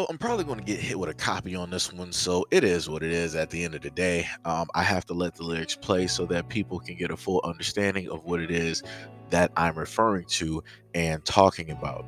So I'm probably going to get hit with a copy on this one, so it is what it is at the end of the day. I have to let the lyrics play so that people can get a full understanding of what it is that I'm referring to and talking about.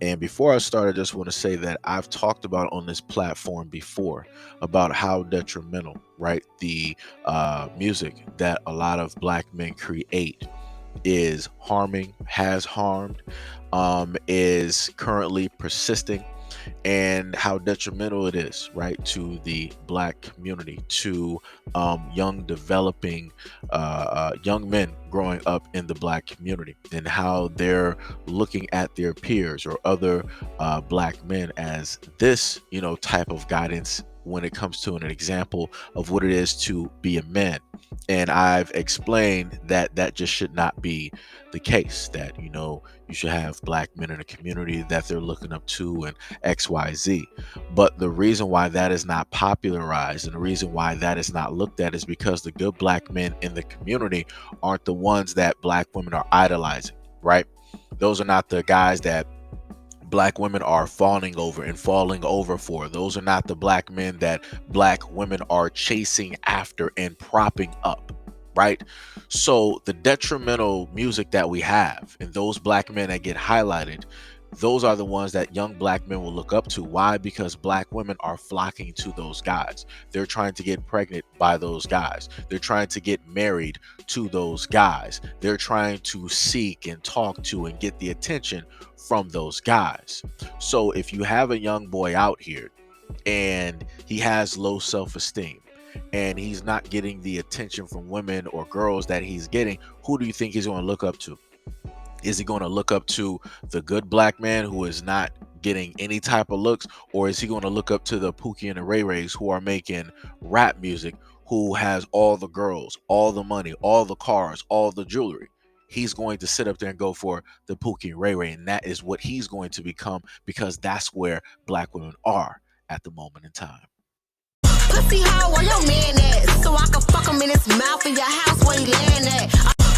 And before I start, I just want to say that I've talked about on this platform before about how detrimental, right, the music that a lot of black men create is harming, has harmed, is currently persisting, and how detrimental it is, right, to the black community, to young developing young men growing up in the black community, and how they're looking at their peers or other black men as this, type of guidance when it comes to an example of what it is to be a man. And I've explained that that just should not be the case, that you should have black men in a community that they're looking up to, and XYZ. But the reason why that is not popularized and the reason why that is not looked at is because the good black men in the community aren't the ones that black women are idolizing, right? Those are not the guys that black women are fawning over and falling over for. Those are not the black men that black women are chasing after and propping up, right? So the detrimental music that we have and those black men that get highlighted, those are the ones that young black men will look up to. Why? Because black women are flocking to those guys. They're trying to get pregnant by those guys. They're trying to get married to those guys. They're trying to seek and talk to and get the attention from those guys. So if you have a young boy out here and he has low self-esteem and he's not getting the attention from women or girls that he's getting, who do you think he's going to look up to? Is he going to look up to the good black man who is not getting any type of looks, or is he going to look up to the Pookie and the Ray Rays who are making rap music, who has all the girls, all the money, all the cars, all the jewelry? He's going to sit up there and go for the Pookie and Ray Ray, and that is what he's going to become, because that's where black women are at the moment in time. Pussy hoe, where your man at? So I can fuck him in his mouth in your house where he land at.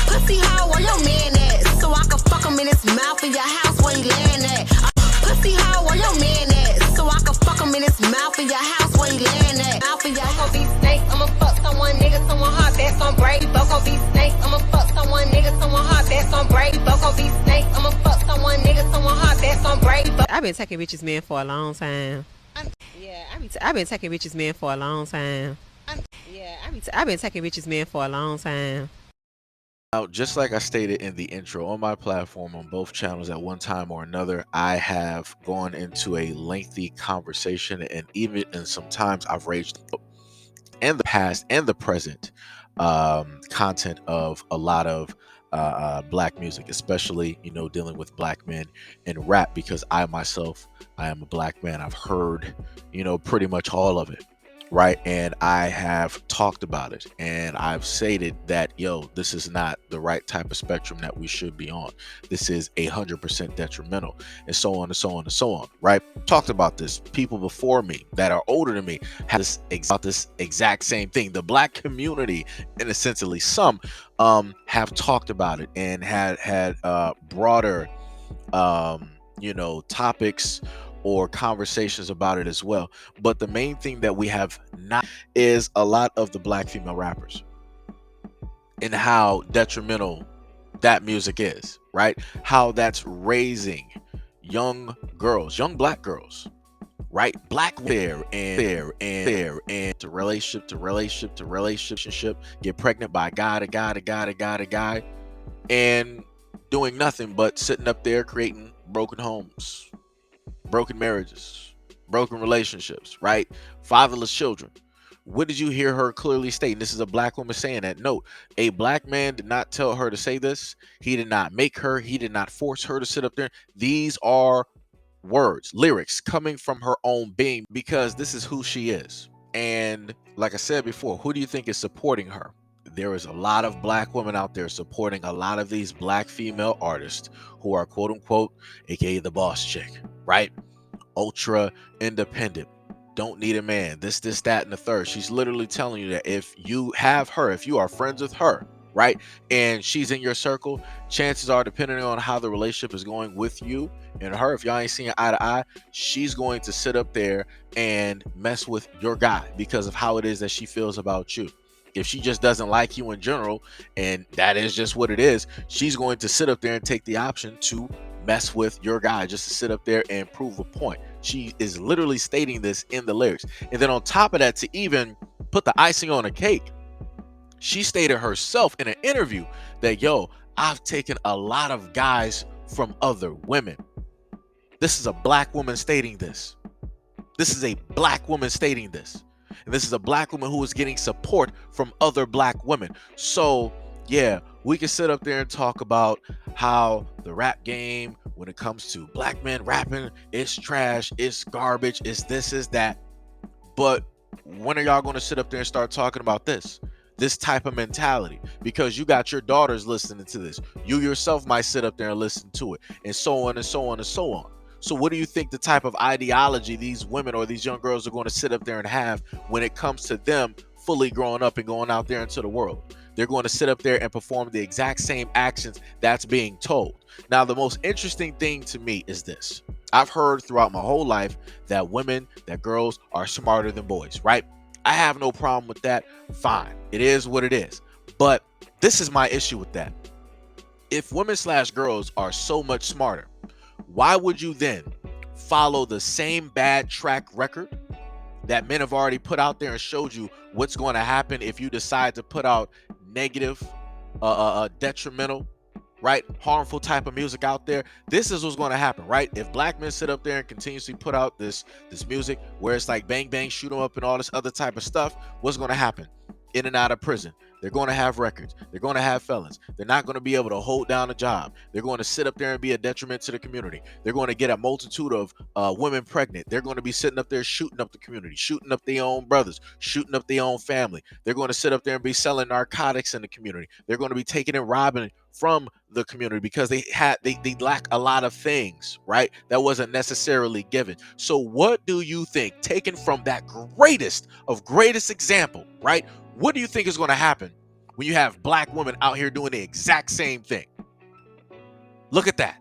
Pussy hoe, where your man at? So I can fuck him in his mouth in your house where he land at. Pussy hoe, where your man at? So I can fuck him in his mouth in your house where he land at. Mouth in your house. Gon' be snake, I'ma fuck someone, nigga, someone hard, that's gon' break. Both gon' be snake, I'ma fuck someone, nigga, someone hard, that's gon' break. Both gon' be snake, I'ma fuck someone, nigga, someone hard, that's gon' break. I've been taking bitches men for a long time. I've been taking bitches men for a long time. I've been taking bitches men for a long time. Now, just like I stated in the intro, on my platform, on both channels at one time or another, I have gone into a lengthy conversation, and even and sometimes I've raged in the past and the present content of a lot of black music, especially dealing with black men in rap, because I myself, I am a black man. I've heard pretty much all of it, right? And I have talked about it, and I've stated that this is not the right type of spectrum that we should be on. This is 100% detrimental, and so on and so on and so on, right? Talked about this. People before me that are older than me have this exact same thing. The black community, in a sense, at least some, have talked about it and had broader topics or conversations about it as well. But the main thing that we have not is a lot of the black female rappers and how detrimental that music is, right? How that's raising young girls, young black girls, right? Black and to relationship, get pregnant by a guy, and doing nothing but sitting up there creating broken homes, broken marriages, broken relationships, right? Fatherless children. What did you hear her clearly state? This is a black woman saying that. No, a black man did not tell her to say this. He did not make her. He did not force her to sit up there. These are words, lyrics coming from her own being, because this is who she is. And like I said before, who do you think is supporting her? There is a lot of black women out there supporting a lot of these black female artists who are quote unquote, aka the boss chick, right? Ultra independent, don't need a man, this, that, and the third. She's literally telling you that if you have her, if you are friends with her, right? And she's in your circle, chances are, depending on how the relationship is going with you and her, if y'all ain't seeing eye to eye, she's going to sit up there and mess with your guy because of how it is that she feels about you. If she just doesn't like you in general, and that is just what it is, she's going to sit up there and take the option to mess with your guy just to sit up there and prove a point. She is literally stating this in the lyrics. And then on top of that, to even put the icing on a cake, she stated herself in an interview that, yo, I've taken a lot of guys from other women. This is a black woman stating this. This is a black woman stating this. And this is a black woman who is getting support from other black women. So, yeah, we can sit up there and talk about how the rap game, when it comes to black men rapping, it's trash, it's garbage, it's this, it's that. But when are y'all going to sit up there and start talking about this type of mentality? Because you got your daughters listening to this. You yourself might sit up there and listen to it, and so on and so on and so on. So what do you think the type of ideology these women or these young girls are going to sit up there and have when it comes to them fully growing up and going out there into the world? They're going to sit up there and perform the exact same actions that's being told. Now, the most interesting thing to me is this. I've heard throughout my whole life that women, that girls are smarter than boys, right? I have no problem with that. Fine. It is what it is. But this is my issue with that. If women / girls are so much smarter, why would you then follow the same bad track record that men have already put out there and showed you what's going to happen if you decide to put out negative, detrimental, right, harmful type of music out there? This is what's going to happen, right? If black men sit up there and continuously put out this music where it's like bang bang, shoot 'em up and all this other type of stuff, what's going to happen? In and out of prison, they're going to have records, they're going to have felons, they're not going to be able to hold down a job, they're going to sit up there and be a detriment to the community, they're going to get a multitude of women pregnant, they're going to be sitting up there shooting up the community, shooting up their own brothers, shooting up their own family, they're going to sit up there and be selling narcotics in the community, they're going to be taking and robbing from the community because they lack a lot of things, right, that wasn't necessarily given. So what do you think, taken from that greatest example, right, what do you think is going to happen when you have black women out here doing the exact same thing? Look at that.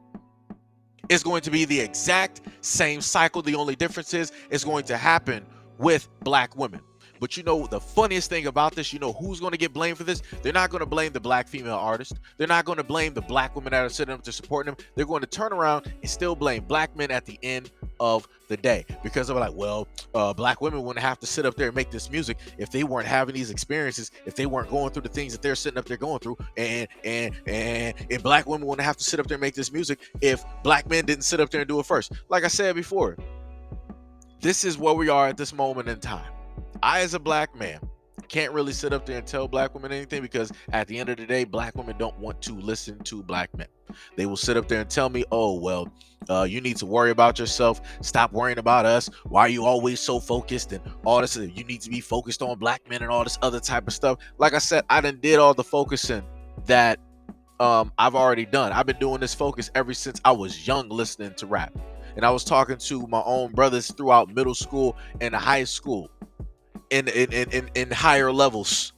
It's going to be the exact same cycle. The only difference is it's going to happen with black women. But you know the funniest thing about this, you know who's going to get blamed for this? They're not going to blame the black female artist. They're not going to blame the black women that are sitting up to support them. They're going to turn around and still blame black men at the end of the day, because they're like, well, black women wouldn't have to sit up there and make this music if they weren't having these experiences, if they weren't going through the things that they're sitting up there going through, and black women wouldn't have to sit up there and make this music if black men didn't sit up there and do it first. Like I said before, this is where we are at this moment in time. I, as a black man, can't really sit up there and tell black women anything, because at the end of the day, black women don't want to listen to black men. They will sit up there and tell me, oh, well, you need to worry about yourself. Stop worrying about us. Why are you always so focused and all this? You need to be focused on black men and all this other type of stuff. Like I said, I done did all the focusing that I've already done. I've been doing this focus ever since I was young, listening to rap. And I was talking to my own brothers throughout middle school and high school, in higher levels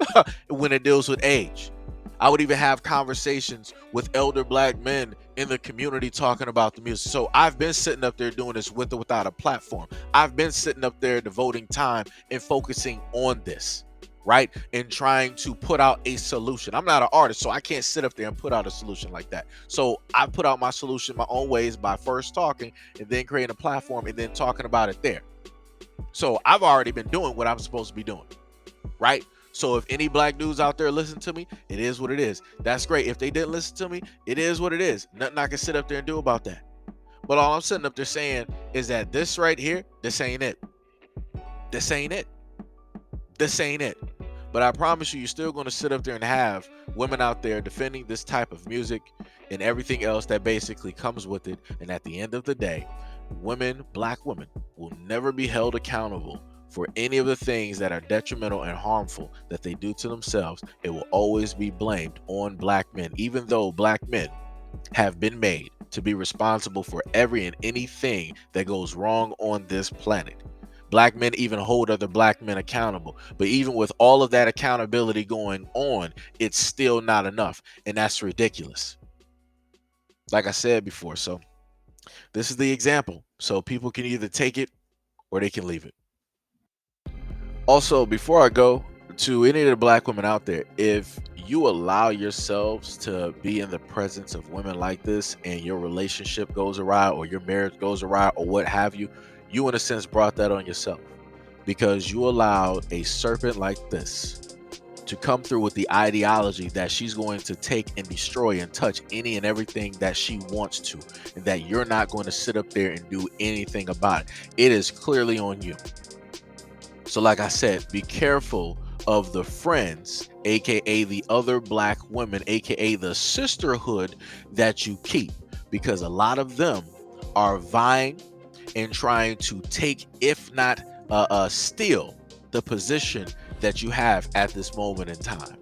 when it deals with age. I would even have conversations with elder black men in the community talking about the music. So I've been sitting up there doing this with or without a platform. I've been sitting up there devoting time and focusing on this, right, and trying to put out a solution. I'm not an artist, so I can't sit up there and put out a solution like that. So I put out my solution my own ways by first talking and then creating a platform and then talking about it there. So I've already been doing what I'm supposed to be doing, right? So if any black dudes out there listen to me, it is what it is. That's great. If they didn't listen to me, it is what it is. Nothing I can sit up there and do about that. But all I'm sitting up there saying is that this right here, this ain't it. This ain't it. This ain't it. But I promise you, you're still going to sit up there and have women out there defending this type of music and everything else that basically comes with it. And at the end of the day, women, black women, will never be held accountable for any of the things that are detrimental and harmful that they do to themselves. It will always be blamed on black men, even though black men have been made to be responsible for every and anything that goes wrong on this planet. Black men even hold other black men accountable. But even with all of that accountability going on, it's still not enough. And that's ridiculous. Like I said before. So this is the example. So people can either take it or they can leave it. Also, before I go, to any of the black women out there, if you allow yourselves to be in the presence of women like this and your relationship goes awry or your marriage goes awry or what have you, you in a sense brought that on yourself because you allowed a serpent like this to come through with the ideology that she's going to take and destroy and touch any and everything that she wants to, and that you're not going to sit up there and do anything about it. It is clearly on you. So like I said, be careful of the friends, aka the other black women, aka the sisterhood that you keep, because a lot of them are vying and trying to take, if not steal, the position that you have at this moment in time.